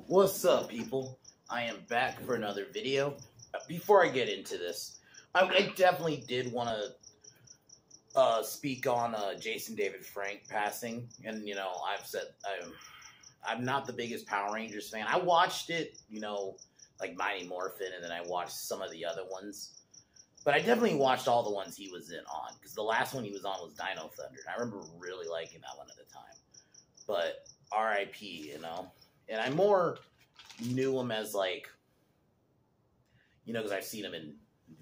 What's up, people? I am back for another video. Before I get into this, I definitely did want to speak on Jason David Frank passing. And, you know, I've said I'm not the biggest Power Rangers fan. I watched it, you know, like Mighty Morphin, and then I watched some of the other ones. But I definitely watched all the ones he was in on, because the last one he was on was Dino Thunder. And I remember really liking that one at the time. But R.I.P., you know? And I more knew him as, like, you know, because I've seen him in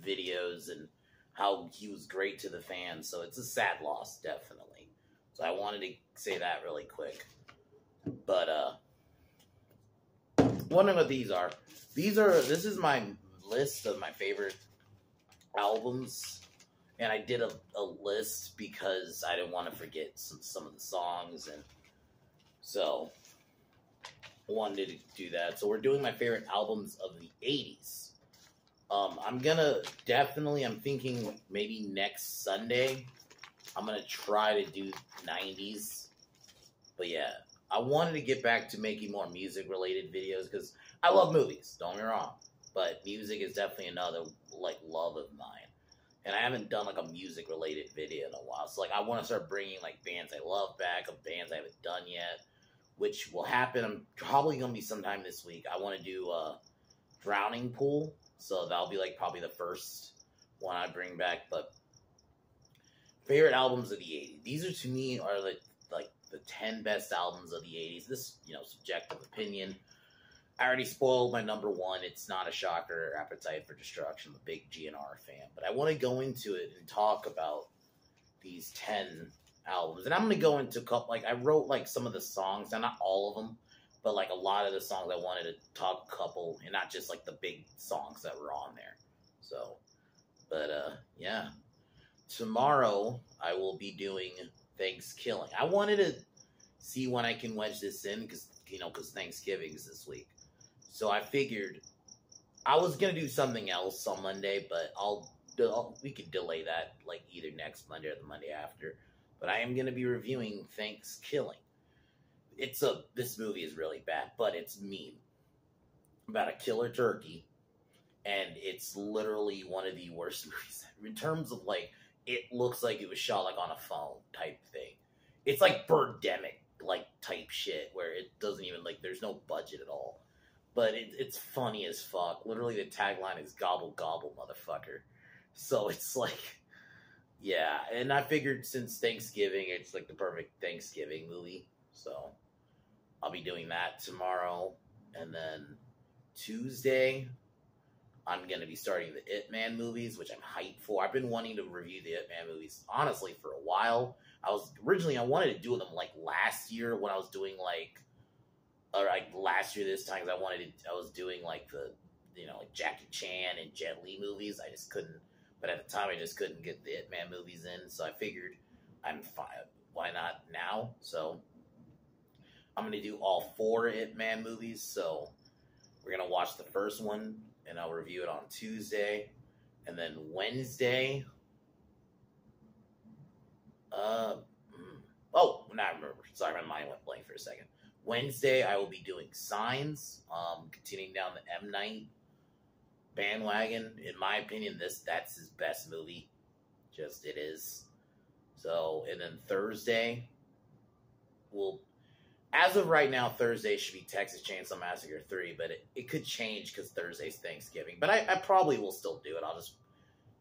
videos and how he was great to the fans. So it's a sad loss, definitely. So I wanted to say that really quick. But, wondering what these are. This is my list of my favorite albums. And I did a list because I didn't want to forget some of the songs. And so wanted to do that. So we're doing my favorite albums of the 80s. I'm thinking maybe next Sunday, I'm going to try to do 90s. But yeah, I wanted to get back to making more music-related videos because I love movies, don't get me wrong. But music is definitely another, like, love of mine. And I haven't done, like, a music-related video in a while. So, like, I want to start bringing, like, bands I love back, of bands I haven't done yet, which will happen. I'm probably going to be sometime this week. I want to do Drowning Pool. So that'll be, like, probably the first one I bring back. But favorite albums of the 80s. These are, to me, are, like the 10 best albums of the 80s. This, you know, subjective opinion. I already spoiled my number one. It's not a shocker. Appetite for Destruction. I'm a big GNR fan. But I want to go into it and talk about these 10 albums. And I'm going to go into a couple, like, I wrote, like, some of the songs. Now, not all of them, but, like, a lot of the songs I wanted to talk a couple, and not just, like, the big songs that were on there. So, but, yeah. Tomorrow, I will be doing Thanksgiving. I wanted to see when I can wedge this in, because, you know, because Thanksgiving is this week. So I figured I was going to do something else on Monday, but we could delay that, like, either next Monday or the Monday after. But I am going to be reviewing Thanksgiving. This movie is really bad, but it's mean. About a killer turkey. And it's literally one of the worst movies. In terms of, like, it looks like it was shot, like, on a phone type thing. It's like Birdemic, like, type shit, where it doesn't even, like, there's no budget at all. But it's funny as fuck. Literally, the tagline is gobble, gobble, motherfucker. So it's like, yeah. And I figured since Thanksgiving, it's like the perfect Thanksgiving movie. So I'll be doing that tomorrow. And then Tuesday, I'm going to be starting the Ip Man movies, which I'm hyped for. I've been wanting to review the Ip Man movies, honestly, for a while. I wanted to do them, like, last year when I was doing, like, last year this time, because I was doing, like, the, you know, like, Jackie Chan and Jet Li movies. I just couldn't, but at the time, I just couldn't get the Ip Man movies in, so I figured I'm fine. Why not now? So I'm going to do all 4 Ip Man movies, so we're going to watch the first one, and I'll review it on Tuesday, and then Wednesday, now I remember. Sorry, my mind went blank for a second. Wednesday, I will be doing Signs, continuing down the M. Night bandwagon. In my opinion, that's his best movie. Just, it is. So, and then Thursday, as of right now, Thursday should be Texas Chainsaw Massacre 3, but it could change because Thursday's Thanksgiving. But I probably will still do it. I'll just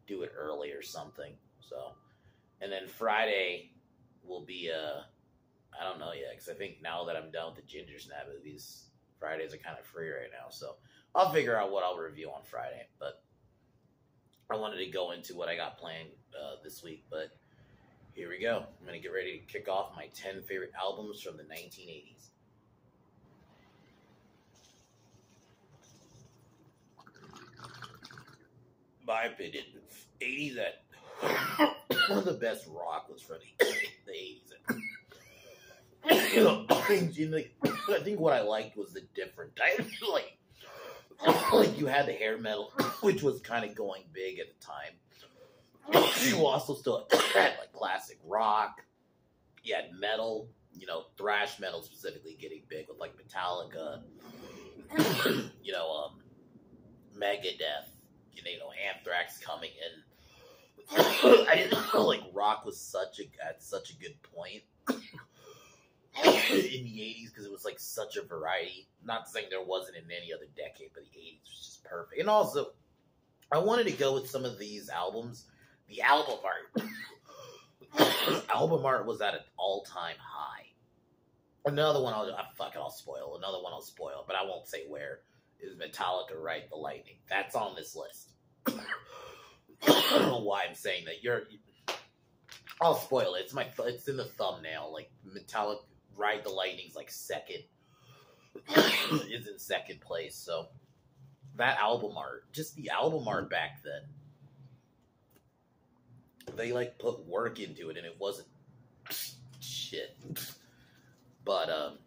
do it early or something. So, and then Friday will be, I don't know yet, because I think now that I'm done with the Ginger Snap movies, Fridays are kind of free right now. So I'll figure out what I'll review on Friday. But I wanted to go into what I got planned this week, but here we go. I'm going to get ready to kick off my 10 favorite albums from the 1980s. My opinion, 80s, one of the best rock was from the 80s. I think what I liked was the different type. Like you had the hair metal, which was kind of going big at the time. You also still had, like, classic rock. You had metal, you know, thrash metal specifically getting big with, like, Metallica, you know, Megadeth, you know, Anthrax coming in. I didn't know like rock was at such a good point in the 80s because it was like such a variety. Not saying there wasn't in any other decade, but the 80s was just perfect. And also, I wanted to go with some of these albums. The album art, album art was at an all-time high. Another one I'll spoil. Another one I'll spoil, but I won't say where. Is Metallica Ride the Lightning. That's on this list. I don't know why I'm saying that. I'll spoil it. It's in the thumbnail. Like Metallica Ride the Lightning's like second. Is in second place. So that album art, just the album art back then, they like put work into it, and it wasn't shit. But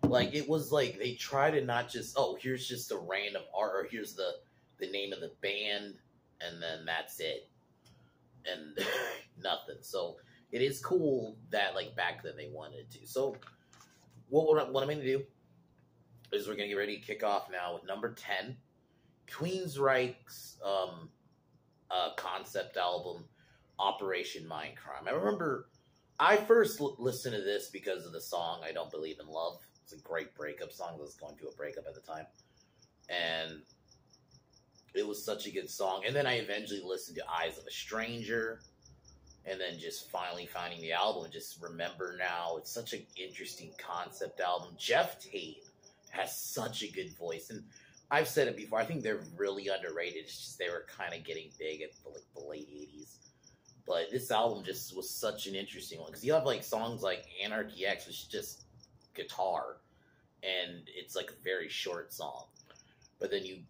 like it was like they try to not just here's just a random art, or here's the name of the band, and then that's it, and nothing. So it is cool that like back then they wanted to. So what I'm going to do is we're going to get ready to kick off now with number 10, Queensryche's concept album, Operation Mindcrime. I remember I first listened to this because of the song I Don't Believe in Love. It's a great breakup song. I was going through a breakup at the time. And it was such a good song. And then I eventually listened to Eyes of a Stranger. And then just finally finding the album. Just remember now, it's such an interesting concept album. Jeff Tate has such a good voice. And I've said it before, I think they're really underrated. It's just they were kind of getting big at the late 80s. But this album just was such an interesting one. Because you have like songs like Anarchy X, which is just guitar. And it's like a very short song. But then you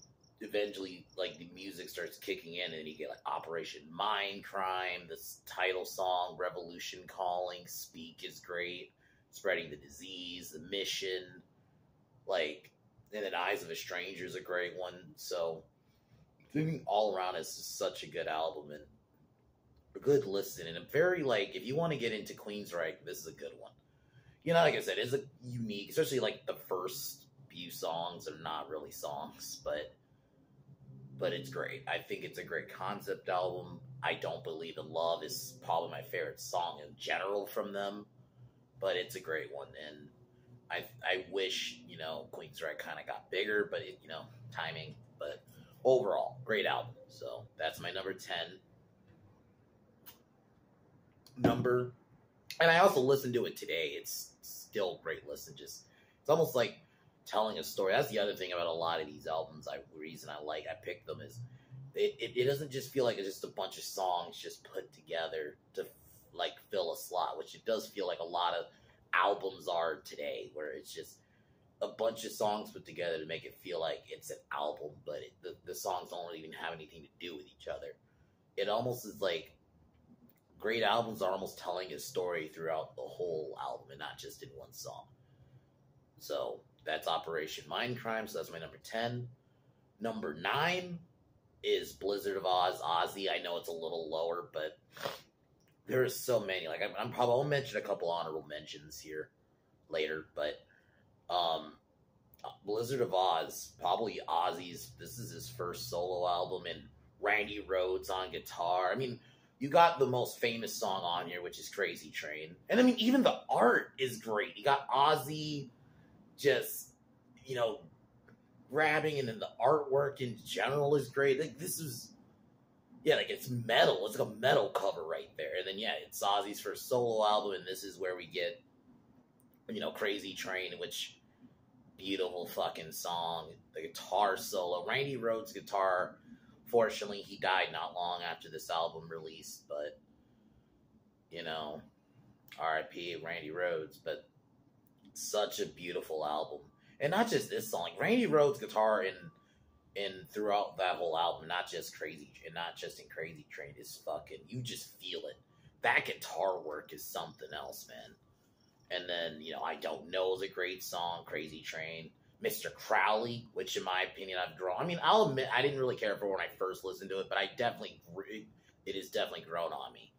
eventually, like, the music starts kicking in, and you get like Operation Mindcrime, this title song, Revolution Calling, Speak is great, Spreading the Disease, The Mission, like, and then Eyes of a Stranger is a great one. So I think all around it's just such a good album and a good listen, and a very, like, if you want to get into Queensryche, this is a good one. You know, like I said, it's a unique, especially like the first few songs are not really songs, but it's great. I think it's a great concept album. I Don't Believe in Love is probably my favorite song in general from them, but it's a great one. And I wish, you know, Queensryche kind of got bigger, but it, you know, timing. But overall, great album. So that's my number 10. And I also listened to it today. It's still a great listen. Just, it's almost like telling a story. That's the other thing about a lot of these albums. The reason I picked them is it doesn't just feel like it's just a bunch of songs just put together to like fill a slot, which it does feel like a lot of albums are today, where it's just a bunch of songs put together to make it feel like it's an album, but the songs don't even have anything to do with each other. It almost is like great albums are almost telling a story throughout the whole album and not just in one song. So that's Operation Mindcrime. So that's my number 10. Number 9 is Blizzard of Oz, Ozzy. I know it's a little lower, but there's so many. Like I'll mention a couple honorable mentions here later, but Blizzard of Oz, probably Ozzy's. This is his first solo album, and Randy Rhoads on guitar. I mean, you got the most famous song on here, which is Crazy Train. And I mean, even the art is great. You got Ozzy just, you know, rapping, and then the artwork in general is great. Like, this is, yeah, like, it's metal. It's like a metal cover right there. And then, yeah, it's Ozzy's first solo album, and this is where we get, you know, Crazy Train, which, beautiful fucking song. The guitar solo. Randy Rhoads' guitar, fortunately, he died not long after this album released, but, you know, R.I.P. Randy Rhoads, but such a beautiful album. And not just this song, like Randy Rhoads' guitar in throughout that whole album, not just in Crazy Train, is fucking, you just feel it. That guitar work is something else, man. And then, you know, I Don't Know is a great song, Crazy Train. Mr. Crowley, which in my opinion I've grown. I mean, I'll admit I didn't really care for it when I first listened to it, but it has definitely grown on me.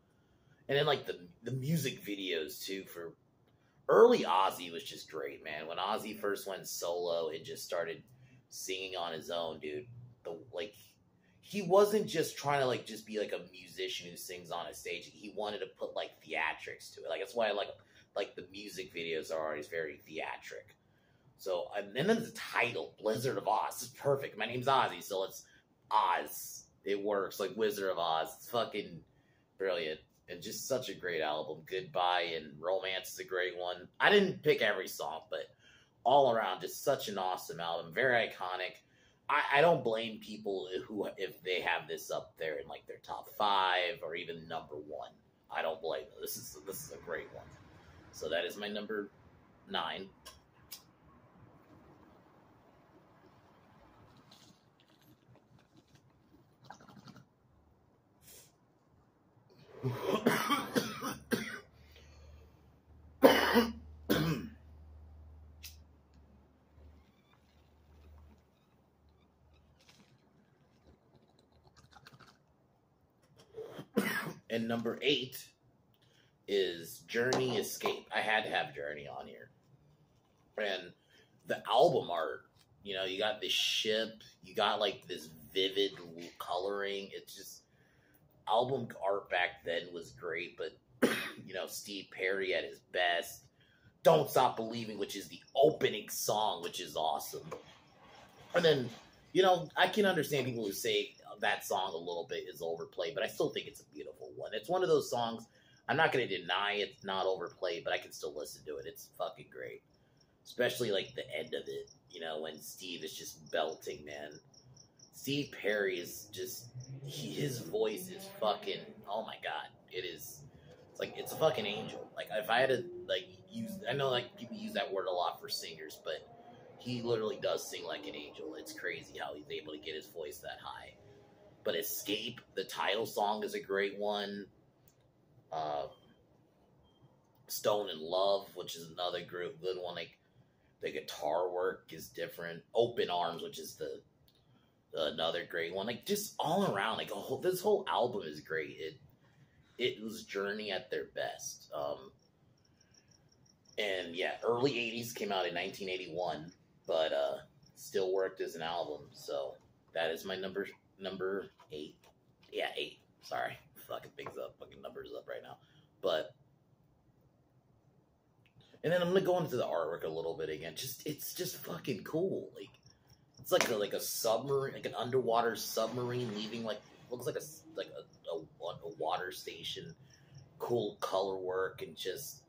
And then like the music videos too for early Ozzy was just great, man. When Ozzy first went solo and just started singing on his own, dude, he wasn't just trying to like just be like a musician who sings on a stage. He wanted to put like theatrics to it. Like that's why I like the music videos are always very theatric. So and then the title, Blizzard of Oz, is perfect. My name's Ozzy, so it's Oz. It works like Wizard of Oz. It's fucking brilliant. And just such a great album. Goodbye and Romance is a great one. I didn't pick every song, but all around, just such an awesome album. Very iconic. I don't blame people who, if they have this up there in like their top 5 or even number 1. I don't blame them. This is a great one. So that is my number 9. And number 8 is Journey Escape. I had to have Journey on here. And the album art, you know, you got this ship, you got like this vivid coloring. It's just, album art back then was great, but you know, Steve Perry at his best. Don't Stop Believing, which is the opening song, which is awesome. And then, you know, I can understand people who say that song a little bit is overplayed, but I still think it's a beautiful one. It's one of those songs, I'm not going to deny it's not overplayed, but I can still listen to it. It's fucking great. Especially, like, the end of it, you know, when Steve is just belting, man. Steve Perry is just, his voice is fucking, oh my god. It's like, it's a fucking angel. Like, if I had to, like, use, I know, like, people use that word a lot for singers, but he literally does sing like an angel. It's crazy how he's able to get his voice that high. But Escape, the title song, is a great one. Stone in Love, which is another good one. Like, the guitar work is different. Open Arms, which is another great one. Like, just all around, like, this whole album is great. It was Journey at their best. And yeah, early 80s, came out in 1981, but still worked as an album. So that is my number 8. Yeah, 8. Sorry. Fucking things up. Fucking numbers up right now. But, and then I'm going to go into the artwork a little bit again. It's just fucking cool. Like, it's like a submarine, like an underwater submarine leaving, like, looks like a water station. Cool color work, and just,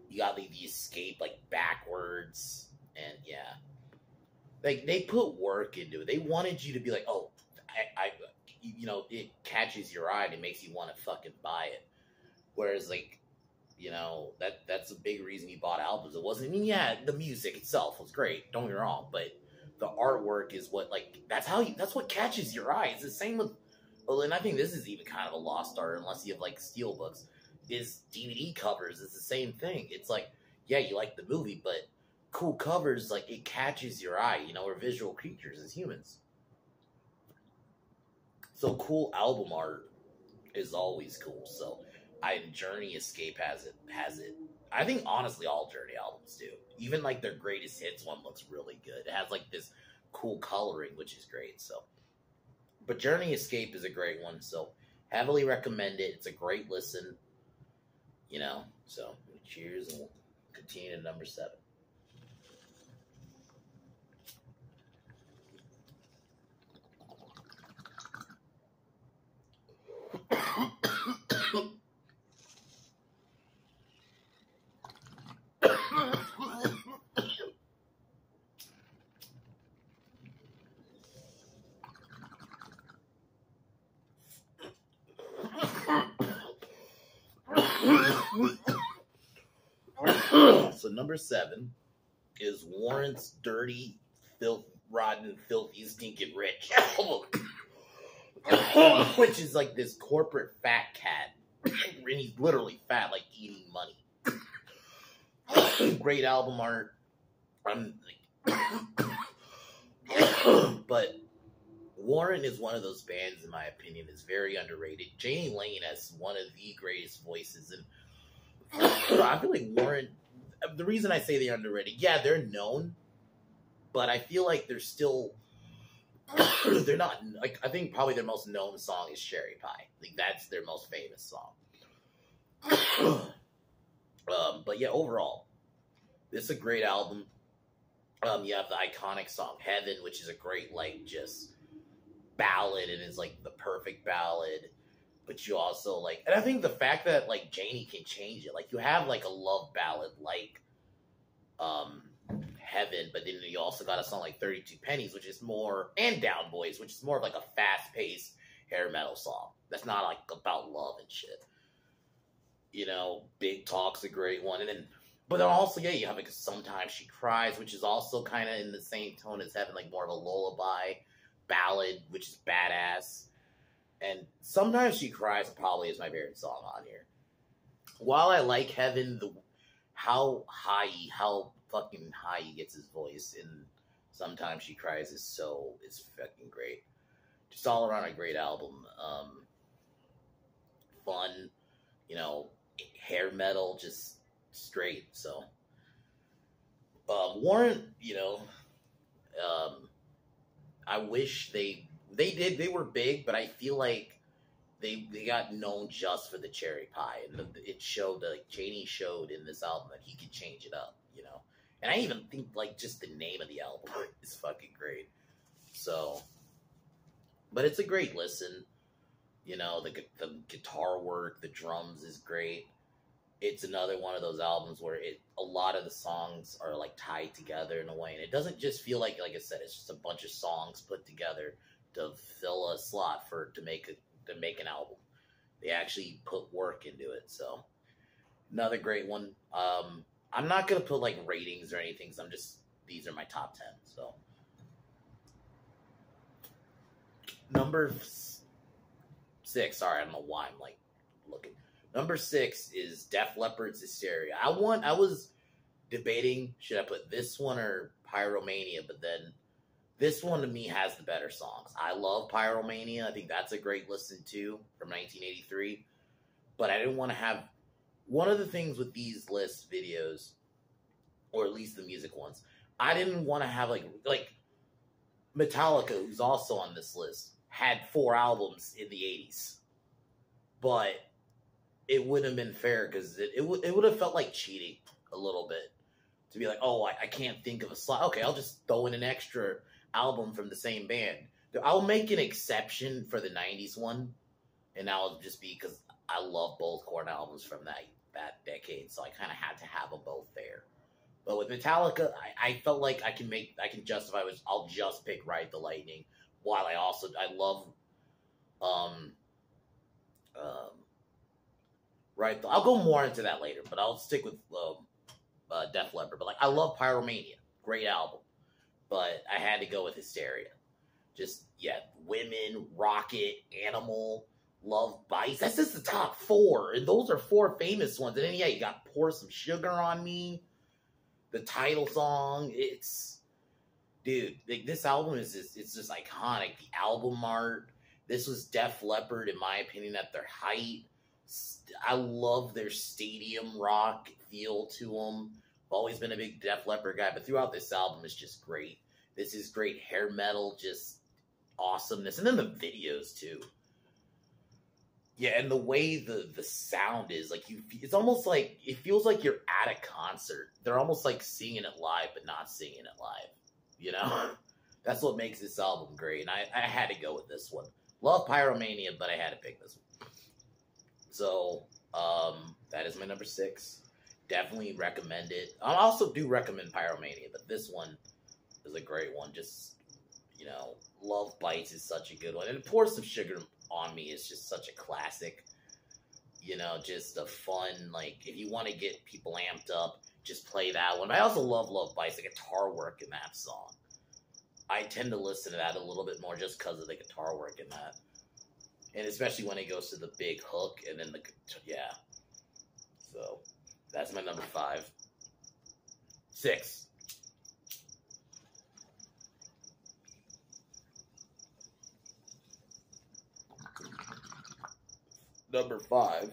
you got the escape, like, backwards. And yeah. Like, they put work into it. They wanted you to be like, oh, you know, it catches your eye and it makes you want to fucking buy it. Whereas, like, you know, that's a big reason you bought albums. It wasn't, I mean, yeah, the music itself was great, don't get me wrong, but the artwork is what, like, that's what catches your eye. It's the same with, well, and I think this is even kind of a lost art, unless you have, like, steelbooks, is DVD covers. It's the same thing. It's like, yeah, you like the movie, but cool covers, like, it catches your eye. You know, we're visual creatures as humans. So cool album art is always cool. So Journey Escape has it. I think honestly all Journey albums do. Even like their greatest hits one looks really good. It has like this cool coloring, which is great. So, but Journey Escape is a great one. So heavily recommend it. It's a great listen. You know. So cheers, and we'll continue to number 7. So number 7 is Warrant's Dirty, Rotten, Filthy, Stinking Rich album. Which is like this corporate fat cat. And he's literally fat, like eating money. Great album art. But Warrant is one of those bands, in my opinion, is very underrated. Jani Lane has one of the greatest voices, and I feel like Warrant, the reason I say they're underrated, yeah, they're known, but I feel like they're still they're not like I think probably their most known song is Cherry Pie. Like that's their most famous song. But yeah, overall, this is a great album. You have the iconic song Heaven, which is a great like just ballad and is like the perfect ballad. But you also like, and I think the fact that like Janie can change it, like you have like a love ballad like Heaven, but then you also got a song like 32 Pennies, which is more, and Down Boys, which is more of like a fast paced hair metal song. That's not like about love and shit. You know, Big Talk's a great one. And then, but then also, yeah, you have like Sometimes She Cries, which is also kind of in the same tone as Heaven, like more of a lullaby ballad, which is badass. And Sometimes She Cries probably is my favorite song on here. While I like Heaven, how fucking high he gets his voice in Sometimes She Cries is fucking great. Just all around a great album. Fun, you know, hair metal, just straight. So Warrant, you know, I wish they were big, but I feel like they got known just for the Cherry Pie, and it showed, like Janie showed in this album that he could change it up, you know. And I even think like just the name of the album is fucking great. So, but it's a great listen. You know, the guitar work, the drums is great. It's another one of those albums where a lot of the songs are like tied together in a way, and it doesn't just feel like I said, it's just a bunch of songs put together to fill a slot to make an album. They actually put work into it. So another great one. I'm not gonna put like ratings or anything. So these are my top 10. So number 6. Sorry, I don't know why I'm like looking. Number 6 is Def Leppard's Hysteria. I was debating should I put this one or Pyromania, but then this one to me has the better songs. I love Pyromania. I think that's a great listen too from 1983. But I didn't want to have one of the things with these list videos, or at least the music ones. I didn't want to have like Metallica, who's also on this list, had 4 albums in the 80s. But it wouldn't have been fair because it would have felt like cheating a little bit to be like, oh, I can't think of a slot. Okay, I'll just throw in an extra album from the same band. I'll make an exception for the 90s one, and that'll just be because I love both Korn albums from that decade, so I kind of had to have them both there. But with Metallica, I felt like I can justify which I'll just pick Ride the Lightning, while I love right. I'll go more into that later, but I'll stick with Def Leppard. But like, I love Pyromania, great album, but I had to go with Hysteria. Just Women, Rocket, Animal, Love Bites. That's just the top 4, and those are 4 famous ones. And then you got Pour Some Sugar on Me, the title song. Dude, like, this album it's just iconic. The album art. This was Def Leppard, in my opinion, at their height. I love their stadium rock feel to them. I've always been a big Def Leppard guy, but throughout this album, it's just great. This is great hair metal, just awesomeness. And then the videos, too. Yeah, and the way the sound is, like, it's almost like, it feels like you're at a concert. They're almost like singing it live, but not singing it live. You know? That's what makes this album great. And I had to go with this one. Love Pyromania, but I had to pick this one. So, that is my number 6. Definitely recommend it. I also do recommend Pyromania, but this one is a great one. Just, you know, Love Bites is such a good one. And Pour Some Sugar on Me is just such a classic. You know, just a fun, like, if you want to get people amped up, just play that one. I also love Love Bites, the guitar work in that song. I tend to listen to that a little bit more just because of the guitar work in that. And especially when it goes to the big hook and then So, that's my number 5. 6. Number 5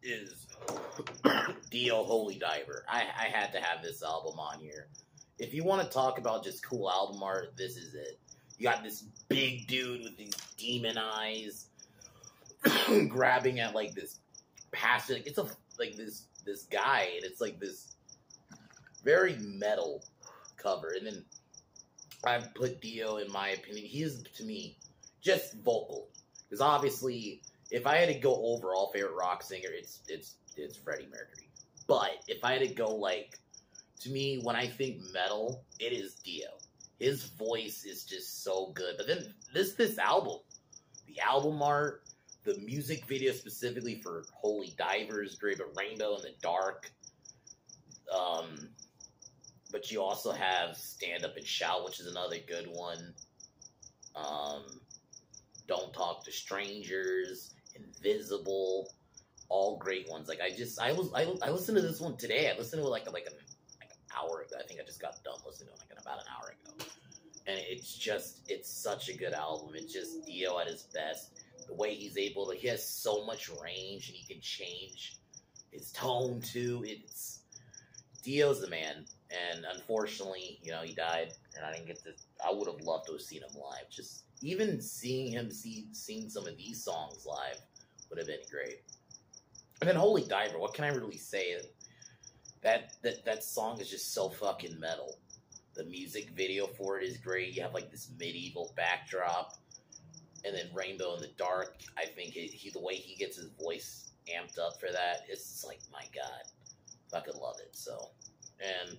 is Dio Holy Diver. I had to have this album on here. If you want to talk about just cool album art, this is it. You got this big dude with these demon eyes grabbing at like this passion. It's like this guy, and it's like this very metal cover. And then I've put Dio, in my opinion, he is, to me, just vocal. Because obviously, if I had to go overall favorite rock singer, it's Freddie Mercury. But if I had to go, like, to me, when I think metal, it is Dio. His voice is just so good. But then this album, the album art, the music video specifically for Holy Diver is great, but Rainbow in the Dark. But you also have Stand Up and Shout, which is another good one. Don't Talk to Strangers, Invisible, all great ones. Like I listened to this one today. I listened to it like an hour ago. I think I just got done listening to it like about an hour ago. And it's such a good album. It's just Dio at his best. The way he has so much range, and he can change his tone too. Dio's the man. And unfortunately, he died, and I would have loved to have seen him live. Just even seeing him sing some of these songs live would have been great. And then Holy Diver, what can I really say? That song is just so fucking metal. The music video for it is great. You have like this medieval backdrop, and then Rainbow in the Dark. I think the way he gets his voice amped up for that, it's just like, my God, fucking love it. So, and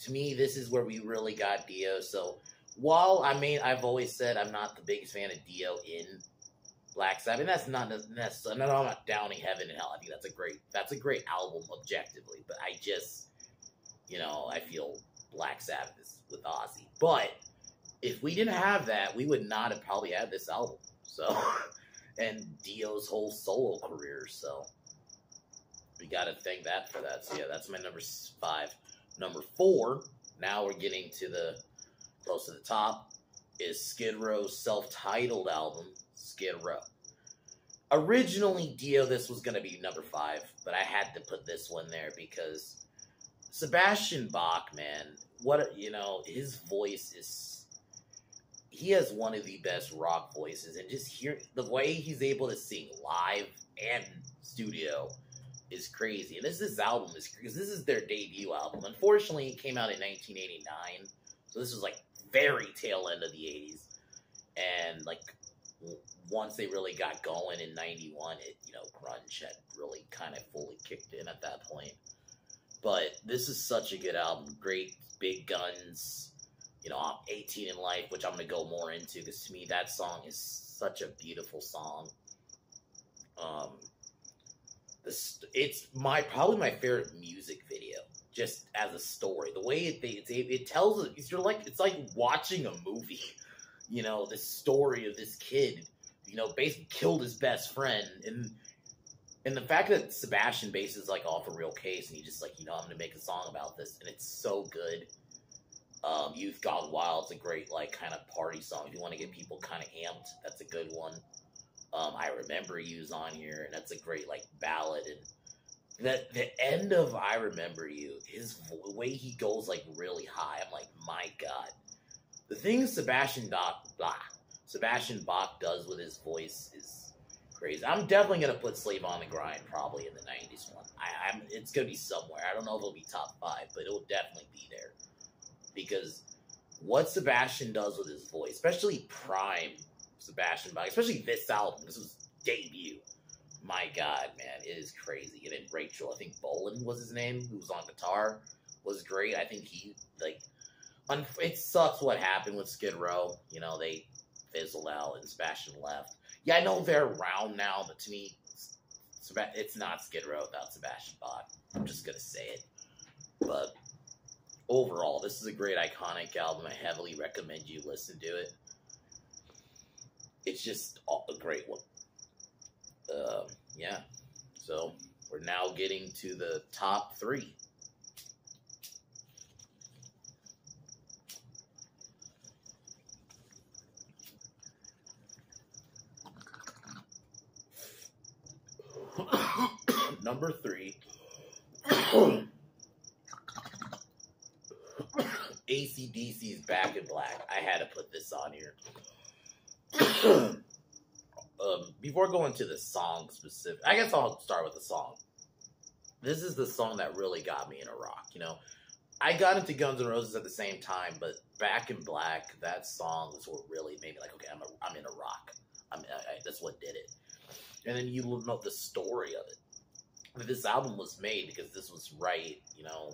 to me, this is where we really got Dio. So, while I've always said I'm not the biggest fan of Dio in Black Sabbath, and that's not necessarily. I'm not downing Heaven and Hell. I think that's a great album objectively. But I just, I feel Black Sabbath is with Ozzy. But if we didn't have that, we would not have probably had this album. So, and Dio's whole solo career. So, we got to thank that for that. So yeah, that's my number 5. Number 4. Now we're getting to the close to the top. Is Skid Row's self-titled album, Skid Row. Originally, Dio, this was going to be number 5, but I had to put this one there because Sebastian Bach, man, his voice is, he has one of the best rock voices, and just hear the way he's able to sing live and studio is crazy. And this album is, because this is their debut album. Unfortunately, it came out in 1989, so this was like very tail end of the 80s, and like once they really got going in 91, grunge had really kind of fully kicked in at that point. But this is such a good album. Great big guns. I'm 18 in Life, which I'm going to go more into, because to me that song is such a beautiful song. It's probably my favorite music video, just as a story. The way it tells it, it's like watching a movie. The story of this kid, basically killed his best friend, and the fact that Sebastian bases like off a real case, and he just like, I'm gonna make a song about this, and it's so good. Youth Gone Wild is a great like kind of party song if you want to get people kind of amped. That's a good one. I Remember You's on here, and that's a great like ballad. And the end of I Remember You, the way he goes like really high, I'm like, my God. The thing Sebastian Bach does with his voice is crazy. I'm definitely gonna put Slave on the Grind probably in the 90s one. It's gonna be somewhere. I don't know if it'll be top 5, but it'll definitely be there. Because what Sebastian does with his voice, especially prime Sebastian Bach, especially this album, this was debut. My God, man, it is crazy. And then Rachel, I think Bolan was his name, who was on guitar, was great. I think he, like, it sucks what happened with Skid Row. They fizzled out and Sebastian left. Yeah, I know they're around now, but to me, it's not Skid Row without Sebastian Bach. I'm just going to say it. But overall, this is a great, iconic album. I heavily recommend you listen to it. It's just a great one. Yeah. So, we're now getting to the top 3. Number 3, AC/DC's Back in Black. I had to put this on here. Before going to the song specific, I guess I'll start with the song. This is the song that really got me into rock. You know, I got into Guns N' Roses at the same time, but Back in Black, that song was what really made me like, okay, I'm into rock. That's what did it. And then you know the story of it. I mean, this album was made because this was right, you know,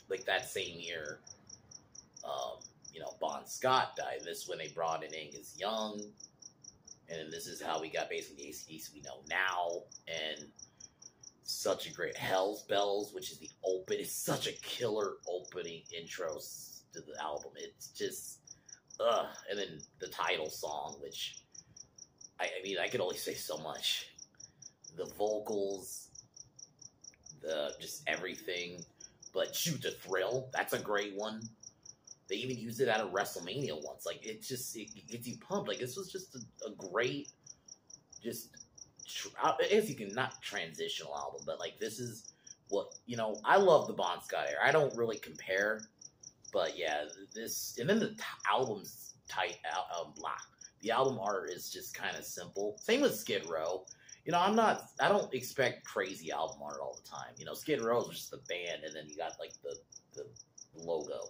like that same year, you know, Bon Scott died. This is when they brought in Angus Young. And this is how we got basically the AC/DC we know now. And such a great Hell's Bells, which is the open. It's such a killer opening intro to the album. It's just, and then the title song, which, I mean, I could only say so much. The vocals, just everything. But Shoot to Thrill, that's a great one. They even used it at a WrestleMania once. Like, it gets you pumped. Like, this was just a great, as you can, not transitional album, but, like, this is what, you know, I love the Bon Scott era. I don't really compare, but, yeah, this, and then the album's tight, the album art is just kind of simple. Same with Skid Row. You know, I don't expect crazy album art all the time. You know, Skid Row is just the band, and then you got, like, the logo.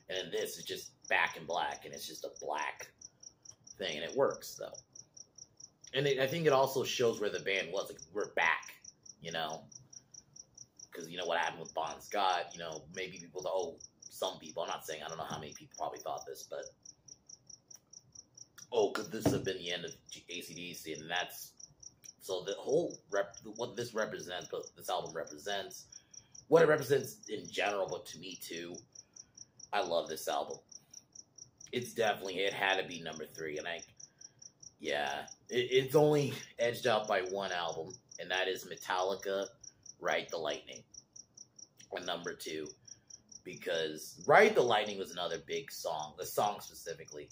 And then this is just Back in Black, and it's just a black thing, and it works, though. And I think it also shows where the band was. Like, we're back, you know? Because, you know, what happened with Bon Scott, you know, maybe people, some people, I'm not saying, I don't know how many people probably thought this, but, could this have been the end of AC/DC? And that's, so the whole, what this represents, what this album represents, what it represents in general, but to me, too, I love this album. It's definitely, it had to be number 3, and it's only edged out by one album, and that is Metallica, Ride the Lightning, and number 2, because Ride the Lightning was another big song, the song specifically,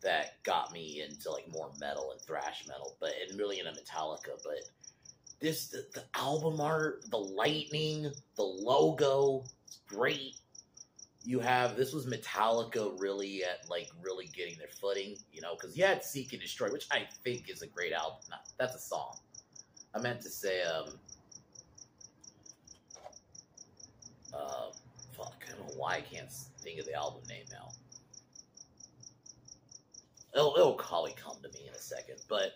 that got me into, like, more metal and thrash metal, and really into Metallica, but the album art, the lightning, the logo, it's great. This was Metallica really really getting their footing, you know, because you had Seek and Destroy, which I think is a great album. That's a song. I meant to say, I don't know why I can't think of the album name now. It'll probably come to me in a second, but,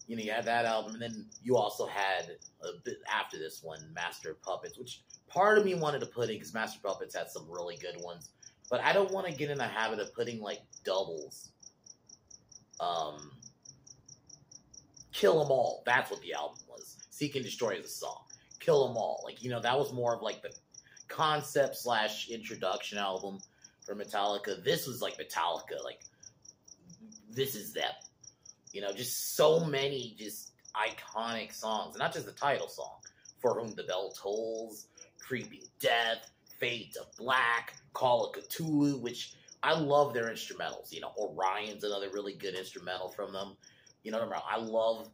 you know, you had that album, and then you also had, a bit after this one, Master of Puppets, which part of me wanted to put in, because Master of Puppets had some really good ones, but I don't want to get in the habit of putting, like, doubles. Kill 'Em All, that's what the album was. Seek and Destroy is a song. Kill 'Em All, like, you know, that was more of, like, the concept/introduction album for Metallica. This was, like, Metallica, like, this is them. You know, just so many just iconic songs. And not just the title song. For Whom the Bell Tolls, Creeping Death, Fade to Black, Call of Cthulhu, which I love their instrumentals. You know, Orion's another really good instrumental from them. You know, I love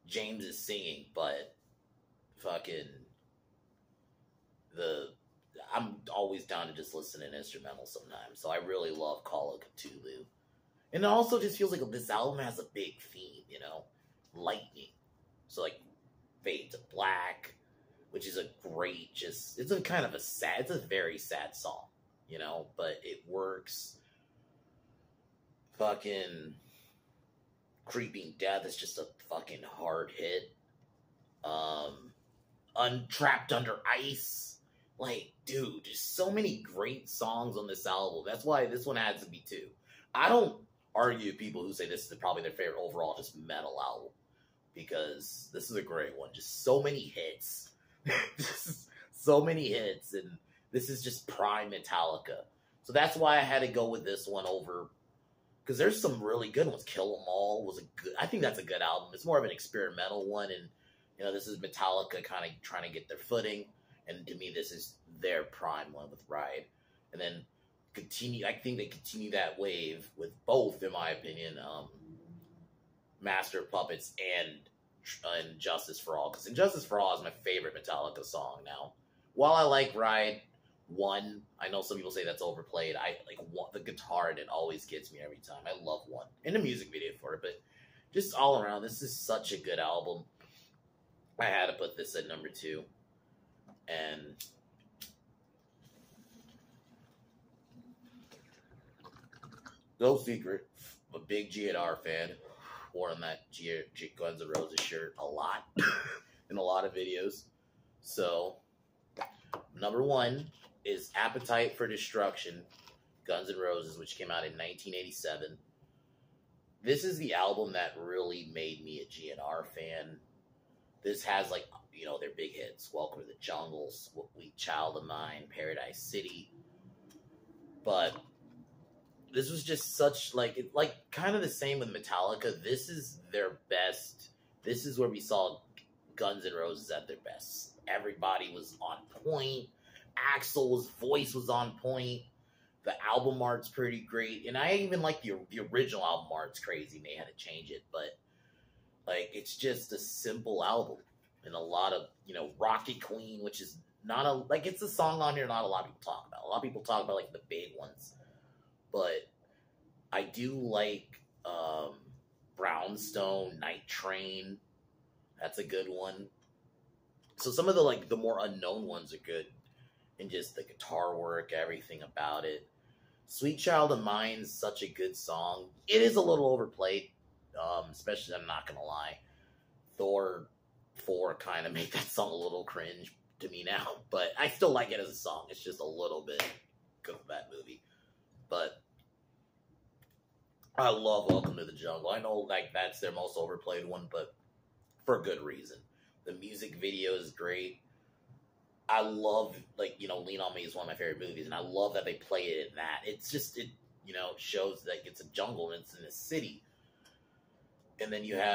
James is singing, but fucking I'm always down to just listen to an instrumental sometimes. So I really love Call of Cthulhu. And it also just feels like this album has a big theme, you know? Lightning. So, like, Fade to Black, which is a great, it's a kind of it's a very sad song, you know? But it works. Fucking Creeping Death is just a fucking hard hit. Untrapped Under Ice. Like, dude, just so many great songs on this album. That's why this one has to be 2. I don't argue with people who say this is probably their favorite overall just metal album, because this is a great one. Just so many hits. So many hits, and this is just prime Metallica. So that's why I had to go with this one over, because there's some really good ones. Kill 'Em All was I think that's a good album. It's more of an experimental one, and, you know, this is Metallica kind of trying to get their footing. And to me, this is their prime one with Ride. And then I think they continue that wave with both, in my opinion, Master of Puppets and Justice for All, because Injustice for All is my favorite Metallica song now. While I like Ride 1, I know some people say that's overplayed. I like the guitar in it always gets me every time. I love 1. And the music video for it, but just all around, this is such a good album. I had to put this at number 2. And no secret, I'm a big GNR fan. Worn that Guns N' Roses shirt a lot in a lot of videos. So, number 1 is Appetite for Destruction, Guns N' Roses, which came out in 1987. This is the album that really made me a GNR fan. This has, like, you know, their big hits. Welcome to the Jungle, Sweet Child of Mine, Paradise City. But this was just such, like kind of the same with Metallica. This is their best. This is where we saw Guns N' Roses at their best. Everybody was on point. Axl's voice was on point. The album art's pretty great. And I even like the original album art's crazy. They had to change it. But, like, it's just a simple album. And a lot of, you know, Rocky Queen, which is not a, like, it's a song on here not a lot of people talk about. A lot of people talk about, like, the big ones. But I do like Brownstone, Night Train. That's a good one. So some of the, like, the more unknown ones are good. And just the guitar work, everything about it. Sweet Child of Mine's such a good song. It is a little overplayed. Especially, I'm not going to lie. Thor 4 kind of made that song a little cringe to me now. But I still like it as a song. It's just a little bit because of that movie. But I love Welcome to the Jungle. I know, like, that's their most overplayed one, but for a good reason. The music video is great. I love, like, you know, Lean On Me is one of my favorite movies, and I love that they play it in that. It's just, it, you know, shows that it's a jungle and it's in a city. And then you have